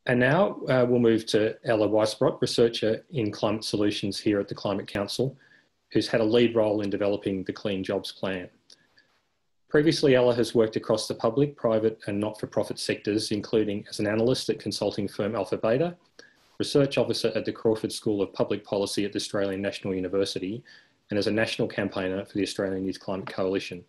And now we'll move to Ella Weisbrot, researcher in climate solutions here at the Climate Council, who's had a lead role in developing the Clean Jobs Plan. Previously, Ella has worked across the public, private and not-for-profit sectors, including as an analyst at consulting firm Alpha Beta, research officer at the Crawford School of Public Policy at the Australian National University, and as a national campaigner for the Australian Youth Climate Coalition.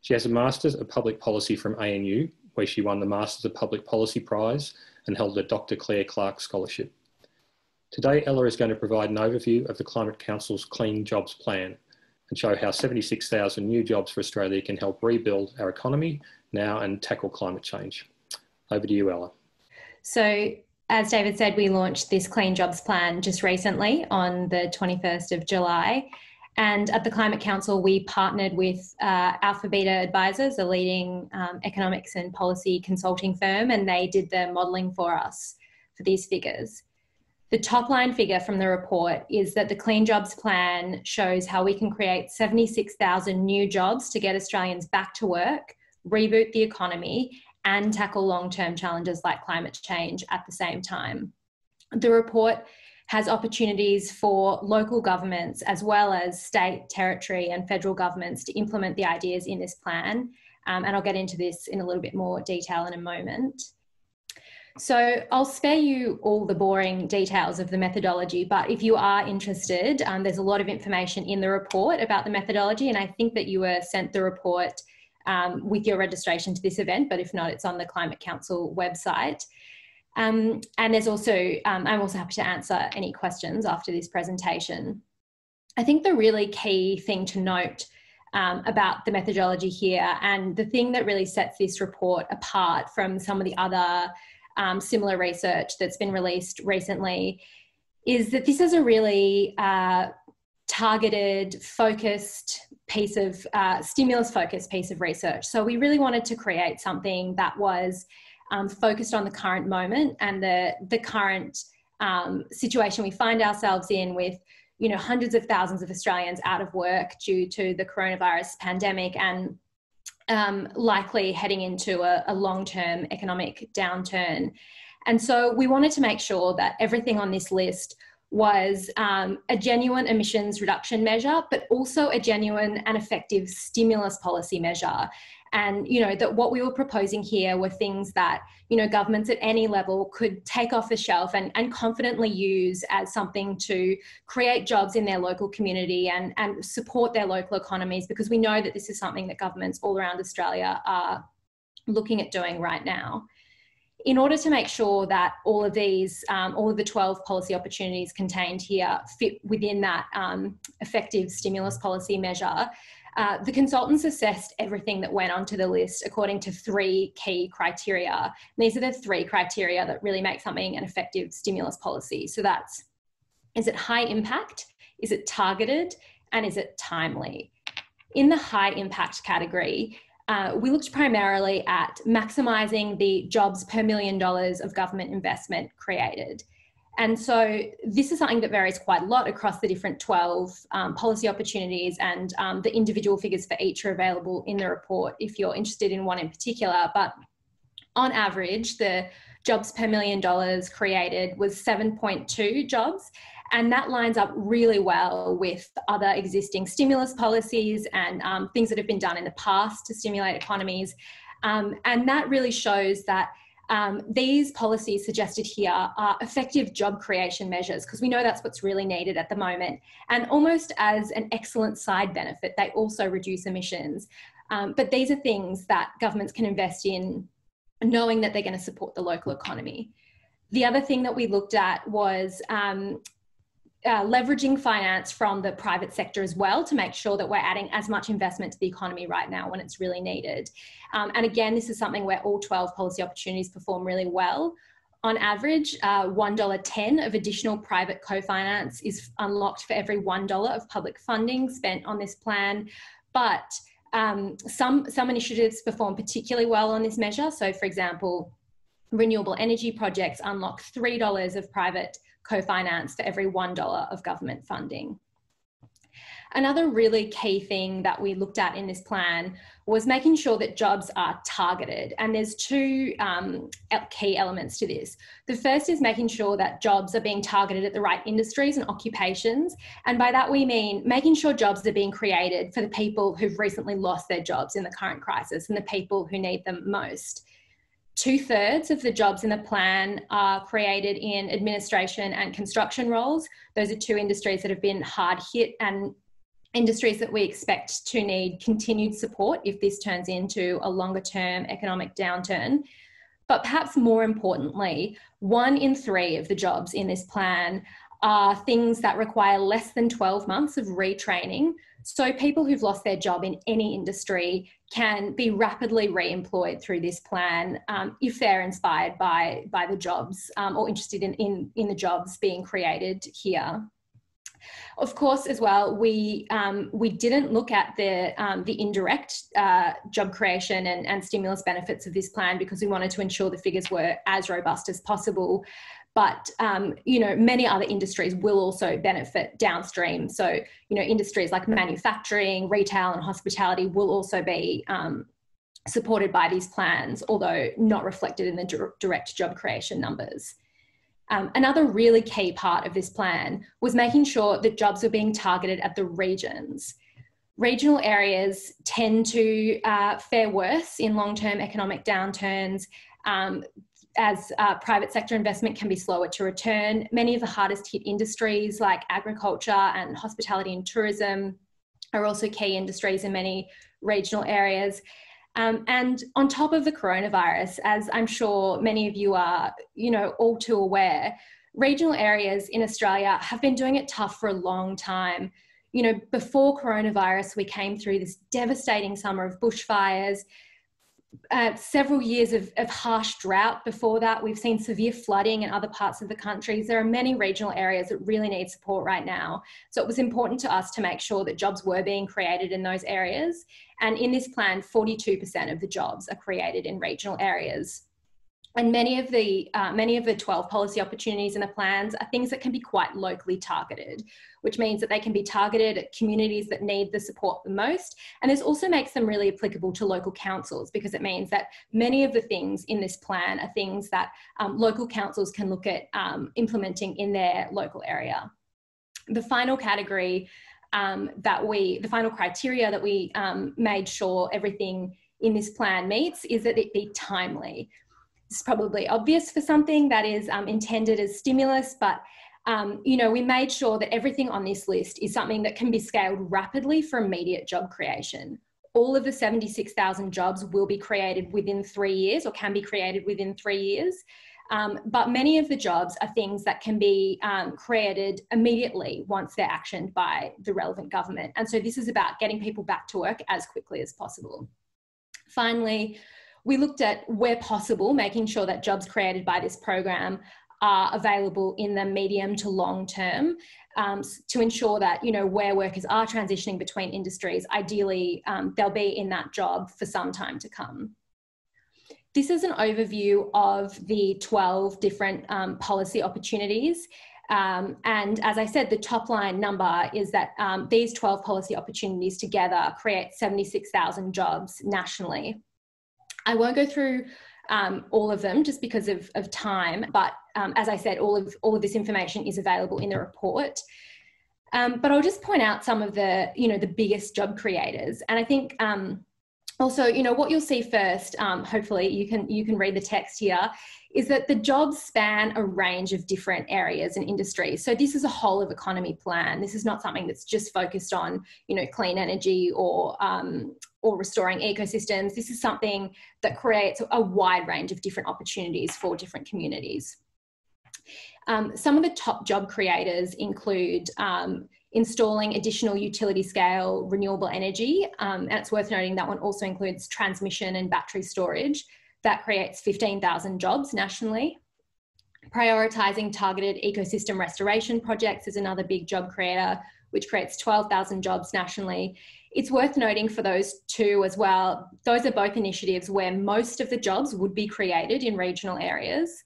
She has a Masters of Public Policy from ANU, where she won the Masters of Public Policy Prize and held a Dr. Claire Clark Scholarship. Today, Ella is going to provide an overview of the Climate Council's Clean Jobs Plan and show how 76,000 new jobs for Australia can help rebuild our economy now and tackle climate change. Over to you, Ella. So, as David said, we launched this Clean Jobs Plan just recently on the 21st of July. And at the Climate Council, we partnered with Alpha Beta Advisors, a leading economics and policy consulting firm, and they did the modelling for us for these figures. The top line figure from the report is that the Clean Jobs Plan shows how we can create 76,000 new jobs to get Australians back to work, reboot the economy, and tackle long-term challenges like climate change at the same time. The report has opportunities for local governments as well as state, territory and federal governments to implement the ideas in this plan. And I'll get into this in a little bit more detail in a moment. So I'll spare you all the boring details of the methodology, but if you are interested, there's a lot of information in the report about the methodology, and I think that you were sent the report with your registration to this event, but if not, it's on the Climate Council website. And there's also, I'm also happy to answer any questions after this presentation. I think the really key thing to note about the methodology here, and the thing that really sets this report apart from some of the other similar research that's been released recently, is that this is a really targeted, focused piece of, stimulus-focused piece of research. So we really wanted to create something that was focused on the current moment and the current situation we find ourselves in with, you know, hundreds of thousands of Australians out of work due to the coronavirus pandemic and likely heading into a long-term economic downturn. And so we wanted to make sure that everything on this list was a genuine emissions reduction measure, but also a genuine and effective stimulus policy measure. And, you know, that what we were proposing here were things that, you know, governments at any level could take off the shelf and confidently use as something to create jobs in their local community and support their local economies, because we know that this is something that governments all around Australia are looking at doing right now. In order to make sure that all of these, all of the 12 policy opportunities contained here fit within that effective stimulus policy measure, the consultants assessed everything that went onto the list according to 3 key criteria. And these are the 3 criteria that really make something an effective stimulus policy. So that's, is it high impact? Is it targeted? And is it timely? In the high impact category, we looked primarily at maximising the jobs per $1 million of government investment created. And so this is something that varies quite a lot across the different 12 policy opportunities, and the individual figures for each are available in the report if you're interested in one in particular. But on average, the jobs per $1 million created was 7.2 jobs. And that lines up really well with other existing stimulus policies and things that have been done in the past to stimulate economies. And that really shows that these policies suggested here are effective job creation measures, because we know that's what's really needed at the moment. And almost as an excellent side benefit, they also reduce emissions. But these are things that governments can invest in, knowing that they're going to support the local economy. The other thing that we looked at was leveraging finance from the private sector as well, to make sure that we're adding as much investment to the economy right now when it's really needed. And again, this is something where all 12 policy opportunities perform really well. On average, $1.10 of additional private co-finance is unlocked for every $1 of public funding spent on this plan. But some initiatives perform particularly well on this measure. So for example, renewable energy projects unlock $3 of private co-finance for every $1 of government funding. Another really key thing that we looked at in this plan was making sure that jobs are targeted. And there's two key elements to this. The first is making sure that jobs are being targeted at the right industries and occupations. And by that, we mean making sure jobs are being created for the people who've recently lost their jobs in the current crisis and the people who need them most. 2/3 of the jobs in the plan are created in administration and construction roles. Those are two industries that have been hard hit and industries that we expect to need continued support if this turns into a longer term economic downturn. But perhaps more importantly, 1 in 3 of the jobs in this plan are things that require less than 12 months of retraining. So people who've lost their job in any industry can be rapidly re-employed through this plan if they're inspired by the jobs or interested in the jobs being created here. Of course, as well, we didn't look at the indirect job creation and stimulus benefits of this plan because we wanted to ensure the figures were as robust as possible. But, many other industries will also benefit downstream. So, industries like manufacturing, retail and hospitality will also be supported by these plans, although not reflected in the direct job creation numbers. Another really key part of this plan was making sure that jobs were being targeted at the regions. Regional areas tend to fare worse in long-term economic downturns as private sector investment can be slower to return. Many of the hardest hit industries like agriculture and hospitality and tourism are also key industries in many regional areas. And on top of the coronavirus, as I'm sure many of you are, all too aware, regional areas in Australia have been doing it tough for a long time. Before coronavirus, we came through this devastating summer of bushfires, several years of harsh drought. Before that, we've seen severe flooding in other parts of the country. There are many regional areas that really need support right now. So it was important to us to make sure that jobs were being created in those areas. And in this plan, 42% of the jobs are created in regional areas. And many of the 12 policy opportunities in the plans are things that can be quite locally targeted, which means that they can be targeted at communities that need the support the most. And this also makes them really applicable to local councils because it means that many of the things in this plan are things that local councils can look at implementing in their local area. The final category the final criteria that we made sure everything in this plan meets is that it be timely. It's probably obvious for something that is intended as stimulus, but we made sure that everything on this list is something that can be scaled rapidly for immediate job creation. All of the 76,000 jobs will be created within 3 years or can be created within 3 years. But many of the jobs are things that can be created immediately once they're actioned by the relevant government. And so this is about getting people back to work as quickly as possible. Finally, we looked at, where possible, making sure that jobs created by this program are available in the medium to long term to ensure that, where workers are transitioning between industries, ideally they'll be in that job for some time to come. This is an overview of the 12 different policy opportunities. And as I said, the top line number is that these 12 policy opportunities together create 76,000 jobs nationally. I won't go through all of them just because of time, but as I said, all of this information is available in the report. But I'll just point out some of the, the biggest job creators. And I think also, what you'll see first, hopefully you can read the text here, is that the jobs span a range of different areas and industries. So this is a whole of economy plan. This is not something that's just focused on, clean energy or restoring ecosystems. This is something that creates a wide range of different opportunities for different communities. Some of the top job creators include installing additional utility scale renewable energy. And it's worth noting that one also includes transmission and battery storage. That creates 15,000 jobs nationally. Prioritising targeted ecosystem restoration projects is another big job creator, which creates 12,000 jobs nationally. It's worth noting for those two as well, those are both initiatives where most of the jobs would be created in regional areas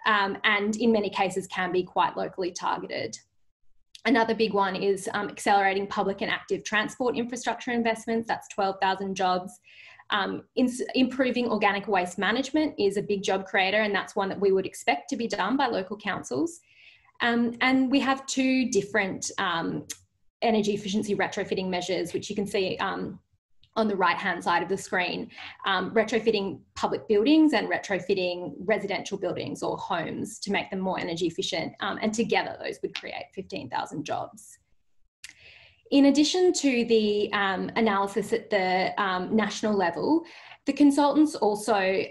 and in many cases can be quite locally targeted. Another big one is accelerating public and active transport infrastructure investments. That's 12,000 jobs. Improving organic waste management is a big job creator, and that's one that we would expect to be done by local councils. And we have two different energy efficiency retrofitting measures, which you can see on the right-hand side of the screen, retrofitting public buildings and retrofitting residential buildings or homes to make them more energy efficient. And together those would create 15,000 jobs. In addition to the analysis at the national level, the consultants also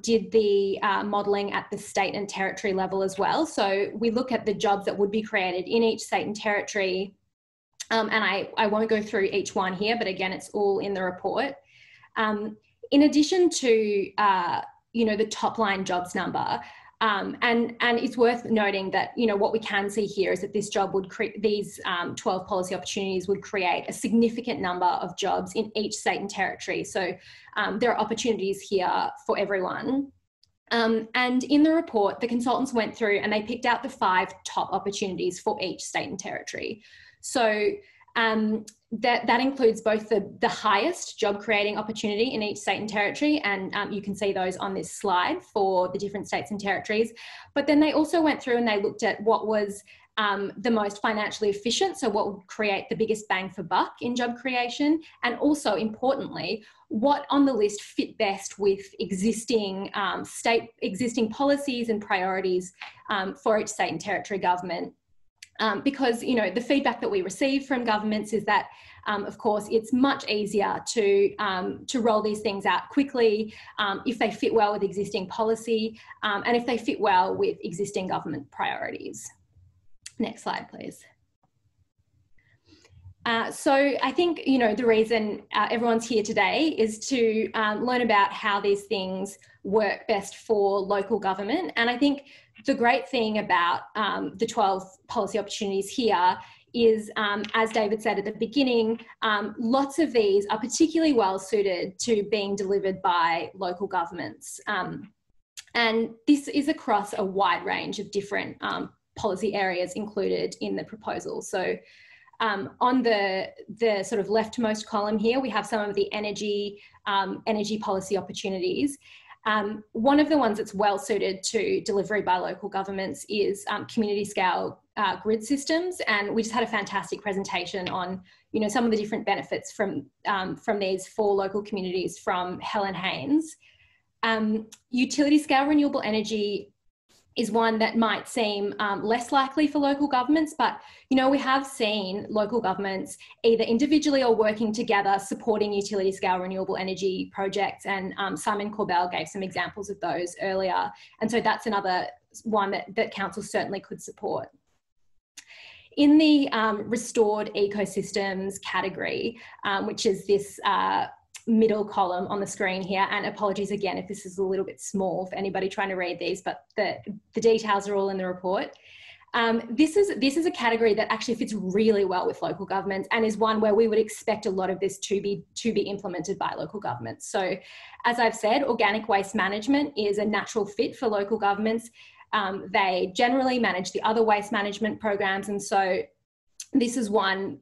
did the modelling at the state and territory level as well. So we look at the jobs that would be created in each state and territory. And I won't go through each one here, but again, it's all in the report. In addition to, the top line jobs number, and it's worth noting that, what we can see here is that this job would create, these 12 policy opportunities would create a significant number of jobs in each state and territory. So there are opportunities here for everyone. And in the report, the consultants went through and they picked out the 5 top opportunities for each state and territory. So that includes both the highest job creating opportunity in each state and territory, and you can see those on this slide for the different states and territories. But then they also went through and they looked at what was the most financially efficient, so what would create the biggest bang for buck in job creation, and also importantly, what on the list fit best with existing existing policies and priorities for each state and territory government. Because, the feedback that we receive from governments is that, of course, it's much easier to roll these things out quickly if they fit well with existing policy and if they fit well with existing government priorities. Next slide, please. So I think, the reason everyone's here today is to learn about how these things work best for local government. And I think the great thing about the 12 policy opportunities here is, as David said at the beginning, lots of these are particularly well suited to being delivered by local governments. And this is across a wide range of different policy areas included in the proposal. So on the sort of leftmost column here, we have some of the energy policy opportunities. One of the ones that's well suited to delivery by local governments is community scale grid systems. And we just had a fantastic presentation on, some of the different benefits from these for local communities from Helen Haynes. Utility scale renewable energy is one that might seem less likely for local governments, but we have seen local governments either individually or working together supporting utility scale renewable energy projects, and Simon Corbell gave some examples of those earlier, and so that's another one that council certainly could support. In the restored ecosystems category, which is this middle column on the screen here, and apologies again if this is a little bit small for anybody trying to read these, but the details are all in the report. This is a category that actually fits really well with local governments and is one where we would expect a lot of this to be implemented by local governments. So as I've said, organic waste management is a natural fit for local governments. They generally manage the other waste management programs, and so this is one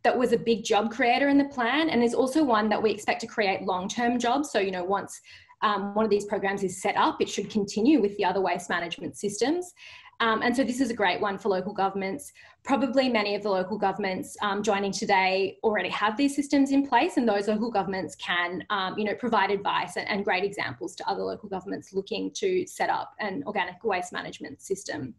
that was a big job creator in the plan, and is also one that we expect to create long-term jobs. So, once one of these programs is set up, it should continue with the other waste management systems. And so this is a great one for local governments. Probably many of the local governments joining today already have these systems in place, and those local governments can, provide advice and great examples to other local governments looking to set up an organic waste management system.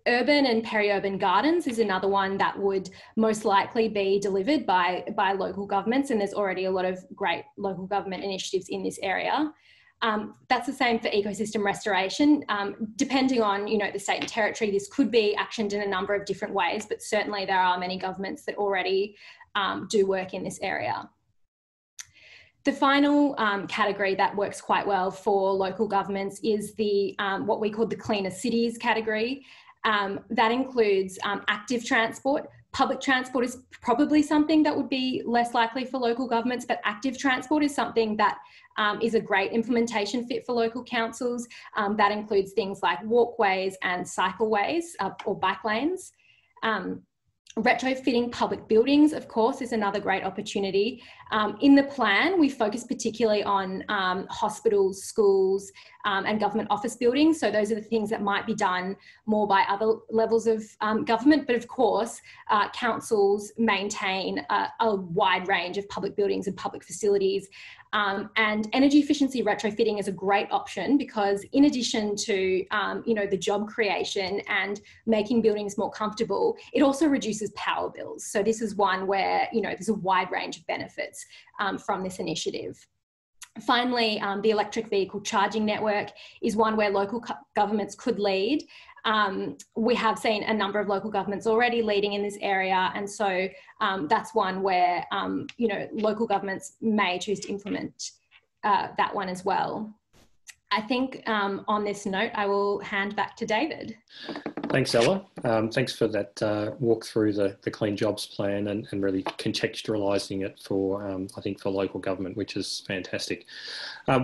Urban and peri-urban gardens is another one that would most likely be delivered by local governments, and there's already a lot of great local government initiatives in this area. That's the same for ecosystem restoration. Depending on the state and territory, this could be actioned in a number of different ways, but certainly there are many governments that already do work in this area. The final category that works quite well for local governments is the what we call the cleaner cities category. That includes active transport. Public transport is probably something that would be less likely for local governments, but active transport is something that is a great implementation fit for local councils. That includes things like walkways and cycleways or bike lanes. Retrofitting public buildings, of course, is another great opportunity. In the plan, we focus particularly on hospitals, schools, and government office buildings. So those are the things that might be done more by other levels of government. But of course, councils maintain a wide range of public buildings and public facilities. And energy efficiency retrofitting is a great option because in addition to the job creation and making buildings more comfortable, it also reduces power bills. So this is one where there's a wide range of benefits from this initiative. Finally, the electric vehicle charging network is one where local governments could lead. We have seen a number of local governments already leading in this area, and so that's one where local governments may choose to implement that one as well. I think on this note, I will hand back to David. Thanks, Ella. Thanks for that walk through the Clean Jobs Plan and really contextualising it for, I think, for local government, which is fantastic.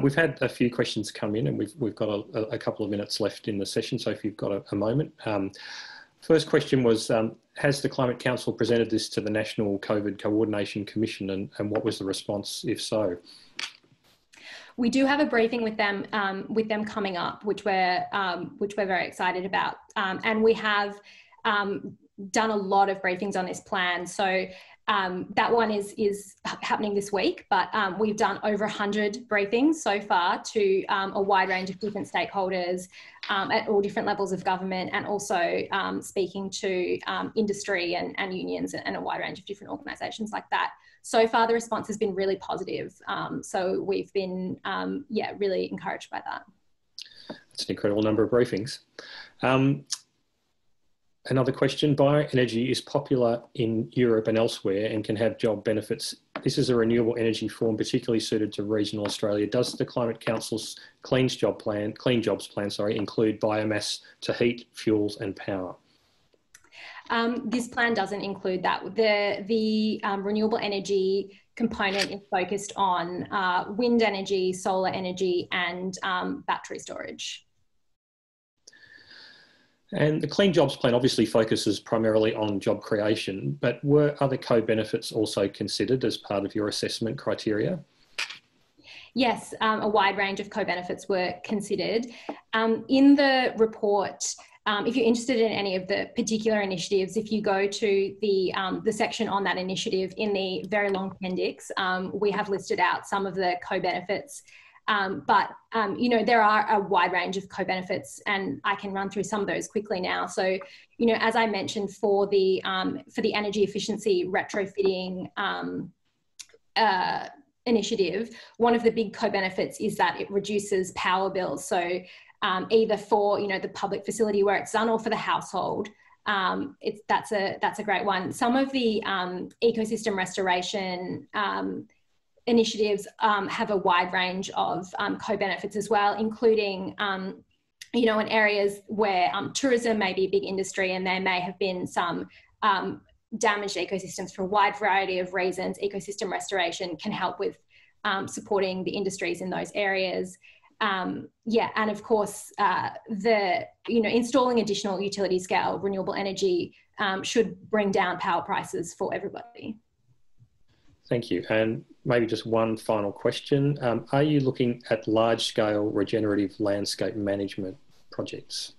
We've had a few questions come in and we've got a couple of minutes left in the session, so if you've got a moment. First question was, has the Climate Council presented this to the National COVID Coordination Commission and what was the response, if so? We do have a briefing with them coming up, which we're very excited about, and we have done a lot of briefings on this plan. So that one is happening this week, but we've done over 100 briefings so far to a wide range of different stakeholders at all different levels of government, and also speaking to industry and unions and a wide range of different organisations like that. So far, the response has been really positive. So we've been, really encouraged by that. That's an incredible number of briefings. Another question, bioenergy is popular in Europe and elsewhere and can have job benefits. This is a renewable energy form particularly suited to regional Australia. Does the Climate Council's Clean Jobs Plan, include biomass to heat, fuels and power? This plan doesn't include that. The renewable energy component is focused on wind energy, solar energy and battery storage. And the Clean Jobs Plan obviously focuses primarily on job creation, but were other co-benefits also considered as part of your assessment criteria? Yes, a wide range of co-benefits were considered. In the report, if you're interested in any of the particular initiatives, if you go to the section on that initiative in the very long appendix, we have listed out some of the co-benefits. But there are a wide range of co-benefits, and I can run through some of those quickly now. So, as I mentioned, for the energy efficiency retrofitting initiative, one of the big co-benefits is that it reduces power bills. So either for the public facility where it's done or for the household. That's a great one. Some of the ecosystem restoration initiatives have a wide range of co-benefits as well, including in areas where tourism may be a big industry and there may have been some damaged ecosystems for a wide variety of reasons. Ecosystem restoration can help with supporting the industries in those areas. And of course, installing additional utility scale renewable energy should bring down power prices for everybody. Thank you. And maybe just one final question. Are you looking at large scale regenerative landscape management projects?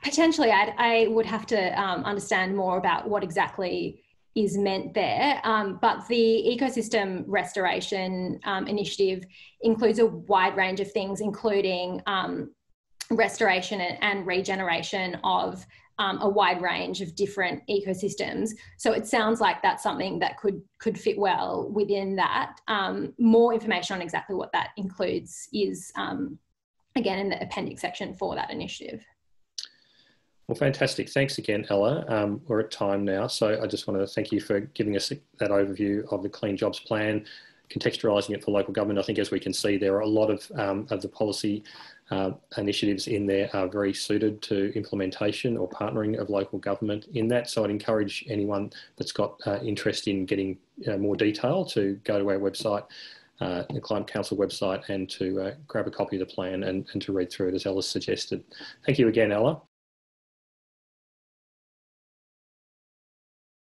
Potentially, I would have to understand more about what exactly is meant there. But the ecosystem restoration initiative includes a wide range of things, including restoration and regeneration of a wide range of different ecosystems. So it sounds like that's something that could fit well within that. More information on exactly what that includes is, again, in the appendix section for that initiative. Well, fantastic. Thanks again, Ella. We're at time now, so I just want to thank you for giving us that overview of the Clean Jobs Plan, contextualising it for local government. I think, as we can see, there are a lot of the policy initiatives in there are very suited to implementation or partnering of local government in that. So I'd encourage anyone that's got interest in getting more detail to go to our website, the Climate Council website, and to grab a copy of the plan and to read through it as Ella suggested. Thank you again, Ella.